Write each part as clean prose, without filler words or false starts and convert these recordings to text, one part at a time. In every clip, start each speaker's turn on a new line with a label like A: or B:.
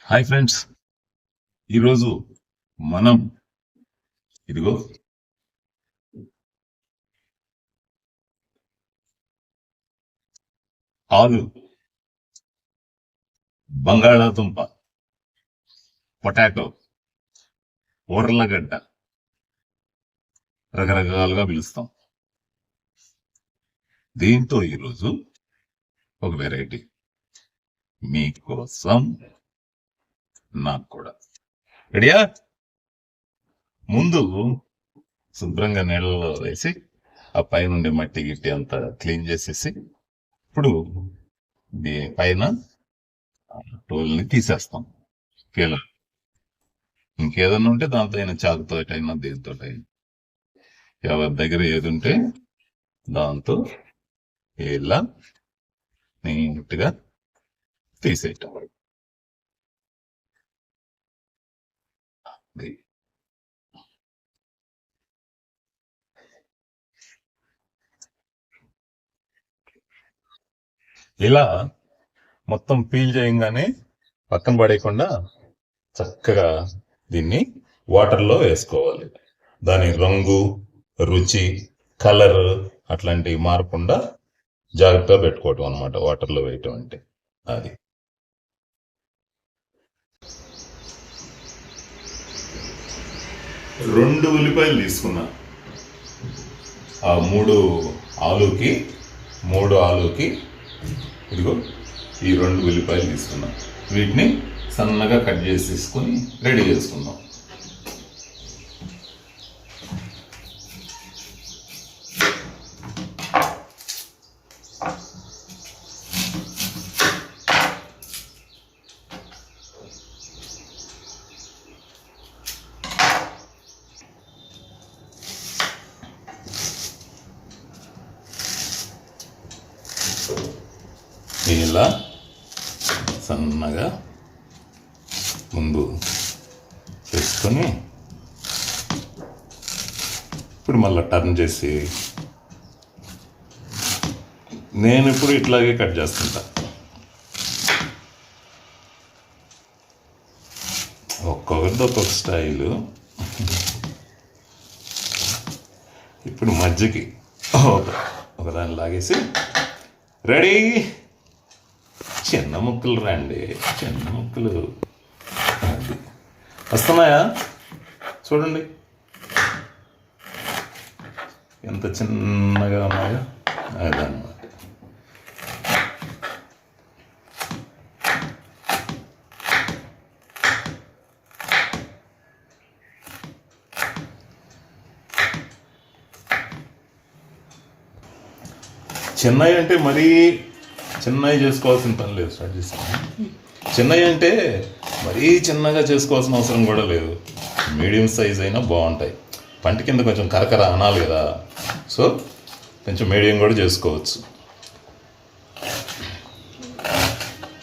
A: Hi friends, ఈరోజు మనం ఇదిగో ఆలు, బంగాళాదుంప, పొటాటో, ఉర్లగడ్డ రకరకాలుగా పిలుస్తాం. దీంతో ఈరోజు ఒక వెరైటీ మీకోసం, నాకు కూడా. రెడీయా? ముందు శుభ్రంగా నీళ్ళలో వేసి ఆ పైనుండి మట్టి గిట్టి అంతా క్లీన్ చేసేసి ఇప్పుడు దీని పైన టోల్ని తీసేస్తాం. కీల ఇంకేదన్నా ఉంటే దాంతో అయినా చాకుతో అయినా దీంతో అయినా ఎవరి దగ్గర ఏది ఉంటే దాంతో ఇలా నీట్గా తీసేయటం. ఇలా మొత్తం పీల్ చేయగానే పక్కన పడేయకుండా చక్కగా దీన్ని వాటర్లో వేసుకోవాలి. దాని రంగు, రుచి, కలర్ అట్లాంటివి మారకుండా జాగ్రత్తగా పెట్టుకోవటం అనమాట వాటర్లో వేయటం అంటే. అది 2 ఉల్లిపాయలు తీసుకున్నా. ఆ 3 ఆలుకి ఇదిగో ఈ 2 ఉల్లిపాయలు తీసుకున్నాం. వీటిని సన్నగా కట్ చేసి తీసుకొని రెడీ చేసుకుందాం. ఇలా సన్నగా ముందు వేసుకొని ఇప్పుడు మళ్ళీ టర్న్ చేసి నేను ఇప్పుడు ఇట్లాగే కట్ చేస్తుంటా. ఒక్కొక్కరిది ఒక్కొక్క స్టైలు. ఇప్పుడు మధ్యకి ఒకదాన్ని లాగేసి రెడీ. చిన్న ముక్కలు రండి, చిన్న ముక్కలు. అది వస్తున్నాయా చూడండి ఎంత చిన్నగా ఉన్నాయో. అదన్నమాట. చెన్నై అంటే మరీ చిన్నవి చేసుకోవాల్సిన పని లేదు. స్టార్ట్ చేస్తాను. చిన్నవి అంటే మరీ చిన్నగా చేసుకోవాల్సిన అవసరం కూడా లేదు. మీడియం సైజ్ అయినా బాగుంటాయి. పంట కింద కొంచెం కరకర అనాలి కదా, సో కొంచెం మీడియం కూడా చేసుకోవచ్చు.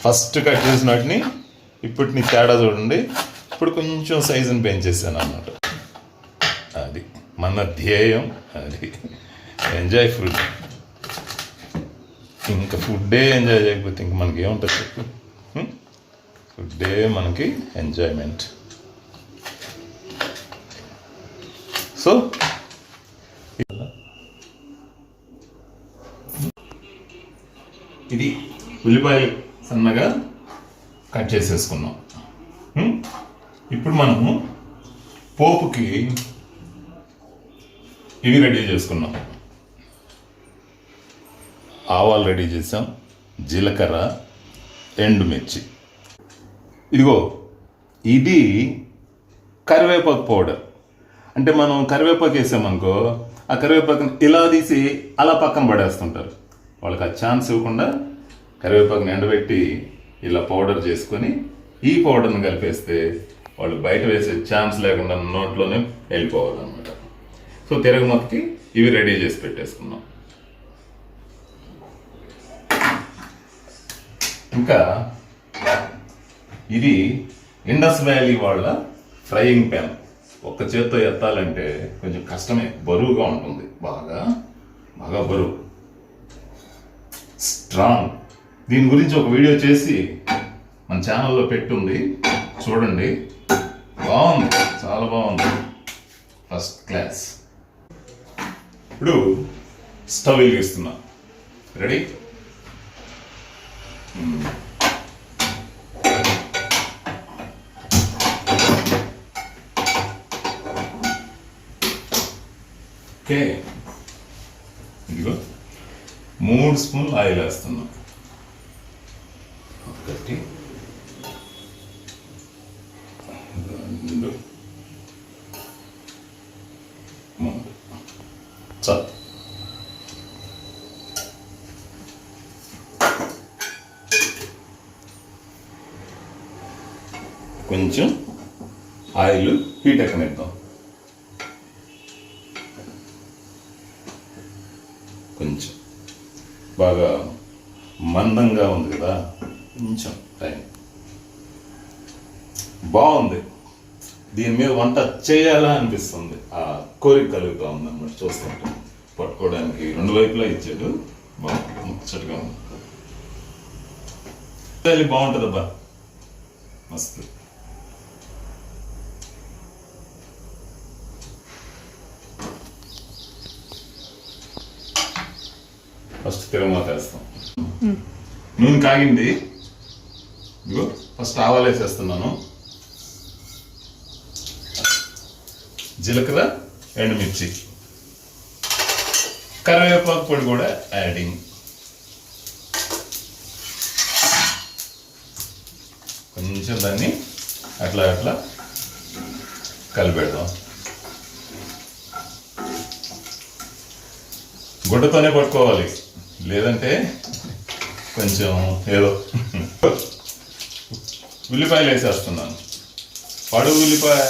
A: ఫస్ట్ కట్ చేసిన వాటిని ఇప్పటిని తేడా చూడండి. ఇప్పుడు కొంచెం సైజుని పెంచేసాను అన్నమాట. అది మన ధ్యేయం. అది ఎంజాయ్ ఫుడ్. ఇంకా ఫుడ్డే ఎంజాయ్ చేయకపోతే ఇంక మనకి ఏముంటుంది చెప్పు? ఫుడ్డే మనకి ఎంజాయ్మెంట్. సో ఇది ఉల్లిపాయలు సన్నగా కట్ చేసేసుకున్నాం. ఇప్పుడు మనము పోపుకి ఇవి రెడీ చేసుకున్నాం. ఆవాలు రెడీ చేసాం, జీలకర్ర, ఎండుమిర్చి. ఇదిగో ఇది కరివేపాకు పౌడర్. అంటే మనం కరివేపాకు వేసామనుకో, ఆ కరివేపాకుని ఇలా తీసి అలా పక్కన పడేస్తుంటారు. వాళ్ళకి ఆ ఛాన్స్ ఇవ్వకుండా కరివేపాకుని ఎండబెట్టి ఇలా పౌడర్ చేసుకొని ఈ పౌడర్ని కలిపేస్తే వాళ్ళు బయట వేసే ఛాన్స్ లేకుండా నోట్లోనే వెళ్ళిపోవాలన్నమాట. సో తిరగమొత్తకి ఇవి రెడీ చేసి పెట్టేసుకున్నాం. ఇంకా ఇది ఇండస్ వ్యాలీ వాళ్ళ ఫ్రైయింగ్ ప్యాన్. ఒక్క చేత్తో ఎత్తాలంటే కొంచెం కష్టమే, బరువుగా ఉంటుంది. బాగా బాగా బరువు, స్ట్రాంగ్. దీని గురించి ఒక వీడియో చేసి మన ఛానల్లో పెట్టుంది, చూడండి. బాగుంది, చాలా బాగుంది, ఫస్ట్ క్లాస్. ఇప్పుడు స్టవ్ వెలిగిస్తున్నా. రెడీ? ఓకే, ఇదిగో 3 స్పూన్లు ఆయిల్ వేస్తున్నాం. 1 2 3 చాలు. కొంచెం ఆయిల్ హీట్ ఎక్కనిద్దాం. కొంచెం బాగా మందంగా ఉంది కదా, కొంచెం టైం. బాగుంది, దీని మీద వంట చేయాలా అనిపిస్తుంది, ఆ కోరిక కలుగుతూ ఉంది అన్నమాట చూస్తుంటే. పట్టుకోవడానికి 2 వైపులా ఇచ్చాడు, బాగుంది, ముచ్చటగా ఉంది. బాగుంటుందబ్బా, మస్తు. ఫస్ట్ తిరగమాత వేస్తాం. నూనె కాగింది, ఇదిగో ఫస్ట్ ఆవాలు వేసేస్తున్నాను. జీలకర్ర, ఎండుమిర్చి, కరివేపాకు పొడి కూడా యాడింగ్. కొంచెం దాన్ని అట్లా అట్లా కలిపెడదాం. గుడ్డతోనే పట్టుకోవాలి, లేదంటే కొంచెం ఏదో. ఉల్లిపాయలు వేసేస్తున్నాను, పడుగు ఉల్లిపాయ.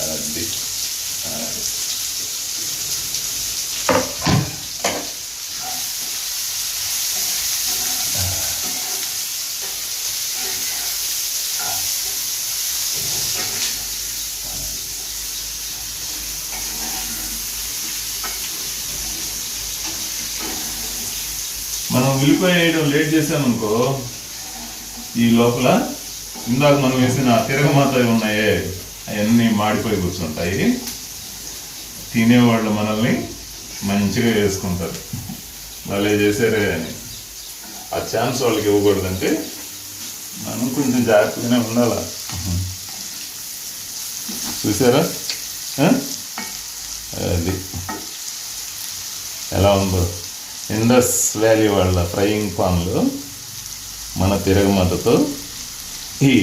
A: అది మనం ఉల్లిపాయ వేయడం లేట్ చేసామనుకో, ఈ లోపల ఇందాక మనం వేసిన తిరగమాత ఉన్నాయే అవన్నీ మాడిపోయి కూర్చుంటాయి. తినేవాళ్ళు మనల్ని మంచిగా వేసుకుంటారు, వాళ్ళు చేసారే అని. ఆ ఛాన్స్ వాళ్ళకి ఇవ్వకూడదంటే మనం కొంచెం జాగ్రత్తగానే ఉండాలా. చూసారా అది ఎలా ఉందో? ఇండస్ వ్యాలీ వాళ్ళ ఫ్రైయింగ్ పాన్లో మన తిరగమాతతో ఈ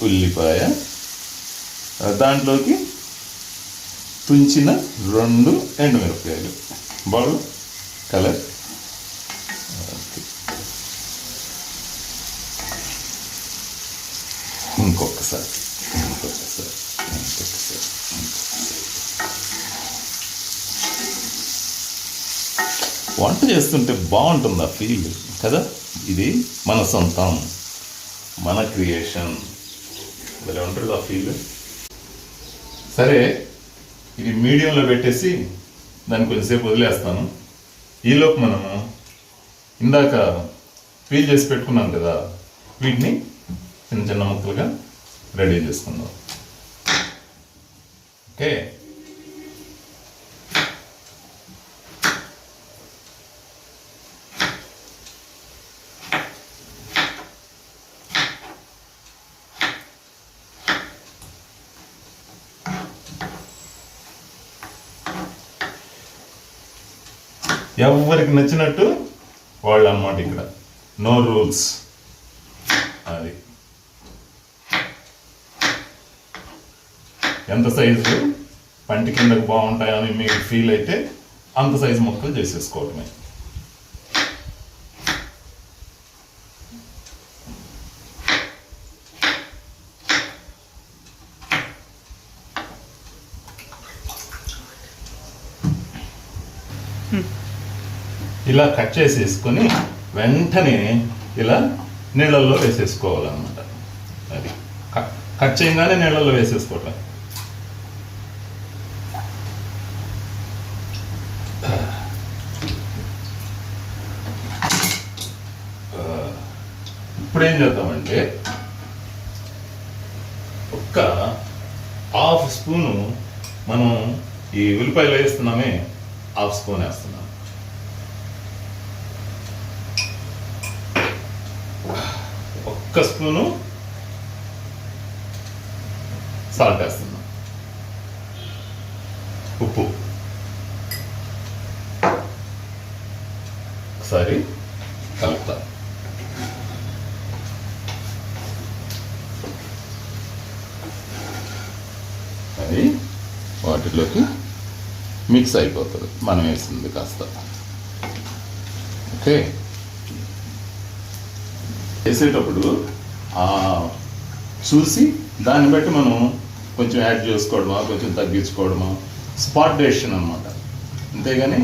A: ఉల్లిపాయ, దాంట్లోకి తుంచిన 2 ఎండుమిరపకాయలు, బాగా కలర్. ఇంకొకసారి. వంట చేస్తుంటే బాగుంటుంది ఆ ఫీల్ కదా. ఇది మన సొంతం, మన క్రియేషన్, భలే ఉంటుంది ఆ ఫీల్. సరే, ఇది మీడియంలో పెట్టేసి దాన్ని కొంచెంసేపు వదిలేస్తాను. ఈలోపు మనము ఇందాక పీల్ చేసి పెట్టుకున్నాం కదా, వీటిని చిన్న చిన్న ముక్కలుగా రెడీ చేసుకుందాం. ఓకే, ఎవరికి నచ్చినట్టు వాళ్ళు అన్నమాట. ఇక్కడ నో రూల్స్. అది ఎంత సైజు పంటి కిందకు బాగుంటాయని మీకు ఫీల్ అయితే అంత సైజు ముక్కలు చేసేసుకోవటమే. ఇలా కట్ చేసేసుకొని వెంటనే ఇలా నీళ్ళల్లో వేసేసుకోవాలన్నమాట. అది కట్ చేయగానే నీళ్ళల్లో వేసేసుకోవటం. ఇప్పుడు ఏం చేద్దామంటే ఒక్క హాఫ్ స్పూను మనం ఈ ఉల్లిపాయలు వేస్తున్నామే, హాఫ్ స్పూన్ వేస్తున్నాం. ఒక్క స్పూను సాల్ట్ వేస్తున్నాం, ఉప్పు ఒకసారి కలుపుతా. అది వాటిలోకి మిక్స్ అయిపోతుంది మనం వేసింది కాస్త. ఓకే, వేసేటప్పుడు చూసి దాన్ని బట్టి మనం కొంచెం యాడ్ చేసుకోవడమా కొంచెం తగ్గించుకోవడమా స్పాట్ డెసిషన్ అనమాట. అంతేగాని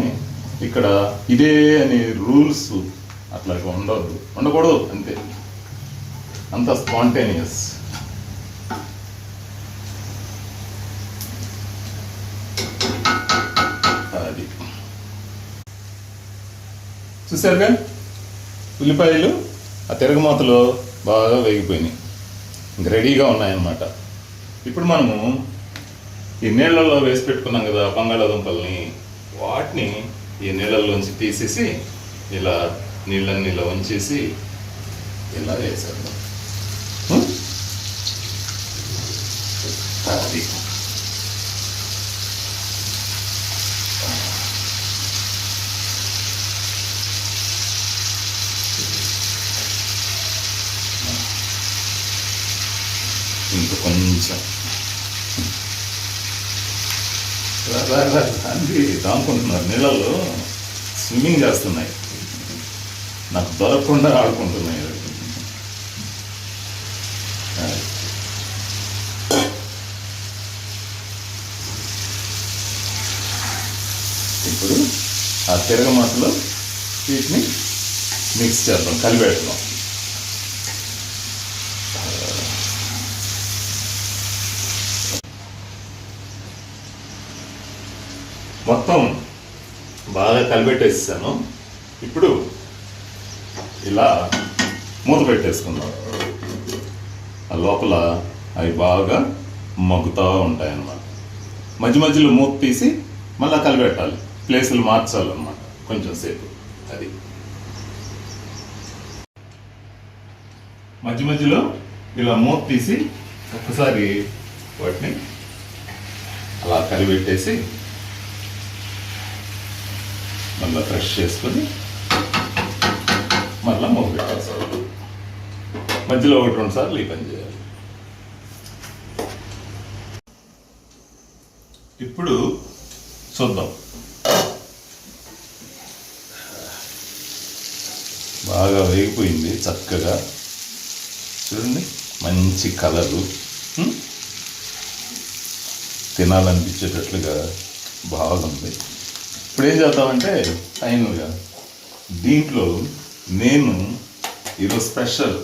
A: ఇక్కడ ఇదే అని రూల్స్ అట్లా ఉండకూడదు, అంతే, అంత స్పాంటేనియస్. అది చూసారుగా, ఉల్లిపాయలు ఆ తిరగమాతలో బాగా వేగిపోయినాయి, ఇంక రెడీగా ఉన్నాయన్నమాట. ఇప్పుడు మనము ఈ నీళ్ళల్లో వేసి పెట్టుకున్నాం కదా బంగాళాదుంపల్ని, వాటిని ఈ నీళ్ళల్లోంచి తీసేసి ఇలా నీళ్ళని ఇలా ఉంచేసి ఇలా వేసేద్దాం. అది ఇంకా కొంచెం అంది దాముకుంటున్నారు, నీళ్ళల్లో స్విమ్మింగ్ చేస్తున్నాయి, నాకు దొరకకుండా ఆడుకుంటున్నాయి. ఇప్పుడు ఆ తిరగమాతలో వీటిని మిక్స్ చేద్దాం, కలిపెడతాం. మొత్తం బాగా కలిపెట్టేసాను. ఇప్పుడు ఇలా మూత పెట్టేసుకుందాం, ఆ లోపల అవి బాగా మగ్గుతూ ఉంటాయన్నమాట. మధ్య మధ్యలో మూత తీసి మళ్ళీ కలిపెట్టాలి, ప్లేసులు మార్చాలన్నమాట కొంచెం సేపు. అది మధ్య మధ్యలో ఇలా మూత తీసి ఒక్కసారి వాటిని అలా కలిపెట్టేసి మళ్ళీ ఫ్రెష్ చేసుకొని మళ్ళీ మూత పెట్టాలి. మధ్యలో 1-2 సార్లు ఈ పని చేయాలి. ఇప్పుడు చూద్దాం, బాగా వేగిపోయింది చక్కగా, చూడండి మంచి కలరు, తినాలనిపించేటట్లుగా బాగుంది. ఇప్పుడు ఏం చేద్దామంటే ఫైనల్గా దీంట్లో నేను ఈరోజు స్పెషల్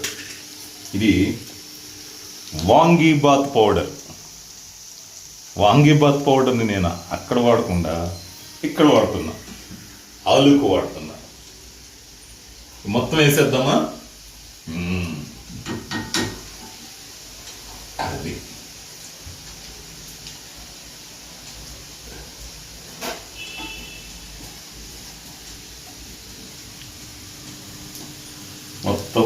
A: ఇది వాంగీబాత్ పౌడర్. వాంగీబాత్ పౌడర్ని నేను అక్కడ వాడకుండా ఇక్కడ వాడుతున్నా, ఆలుకు వాడుతున్నా. మొత్తం వేసేద్దామా? అది మొత్తం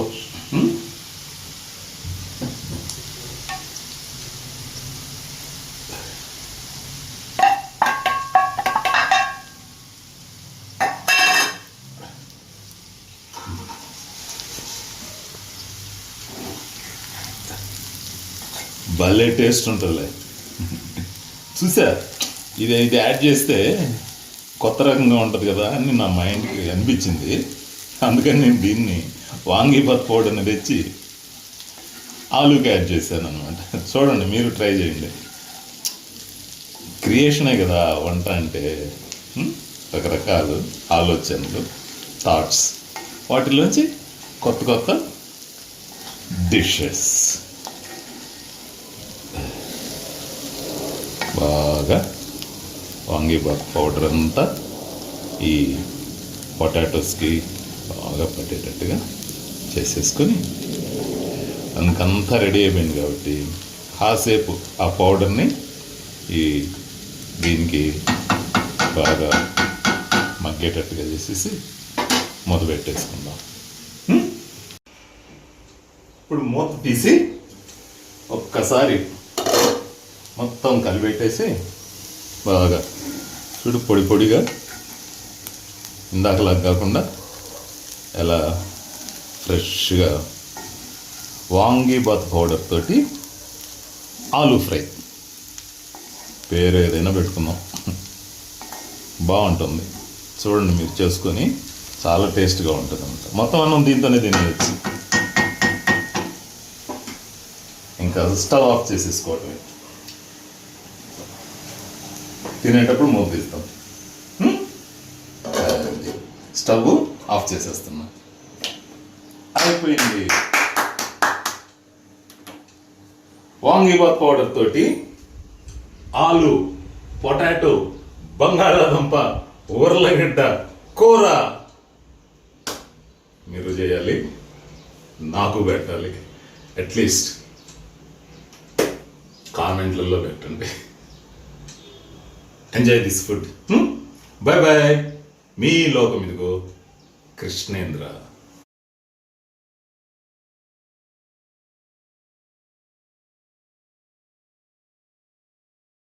A: భలే టేస్ట్ ఉంటుంది. చూసా, ఇది యాడ్ చేస్తే కొత్త రకంగా ఉంటుంది కదా అని నా మైండ్కి అనిపించింది. అందుకని నేను దీన్ని వాంగీబాత్ పౌడర్ని తెచ్చి ఆలూకి యాడ్ చేశాను అనమాట. చూడండి, మీరు ట్రై చేయండి. క్రియేషనే కదా వంట అంటే, రకరకాలు ఆలోచనలు, థాట్స్, వాటిలోంచి కొత్త కొత్త డిషెస్. బాగా వాంగీబాత్ పౌడర్ అంతా ఈ పొటాటోస్కి బాగా పట్టేటట్టుగా చేసేసుకొని అందుకంతా రెడీ అయిపోయింది కాబట్టి కాసేపు ఆ పౌడర్ని ఈ దీనికి బాగా మగ్గేటట్టుగా చేసేసి మూత పెట్టేసుకుందాం. ఇప్పుడు మూత తీసి ఒక్కసారి మొత్తం కలిపెట్టేసి బాగా చూడు పొడి పొడిగా ఇందాకలా కాకుండా ఎలా ఫ్రెష్గా వాంగీబాత్ పౌడర్ తోటి ఆలూ ఫ్రై పేరు ఏదైనా పెట్టుకుందాం, బాగుంటుంది. చూడండి మీరు చేసుకొని చాలా టేస్ట్గా ఉంటుంది అన్నమాట. మొత్తం అన్నం దీంతోనే తినేయచ్చు. ఇంకా స్టవ్ ఆఫ్ చేసేసుకోవటమే. తినేటప్పుడు మూత తీస్తాం. స్టవ్ ఆఫ్ చేసేస్తున్నా. అయిపోయింది. వాంగీబాత్ పౌడర్ తోటి ఆలు, పొటాటో, బంగాళాదుంప, ఉర్లగడ్డ కూర మీరు చేయాలి, నాకు పెట్టాలి. అట్లీస్ట్ కామెంట్లలో పెట్టండి. Enjoy this food. Bye bye. మీ లోకం ఇదిగో కృష్ణేంద్ర.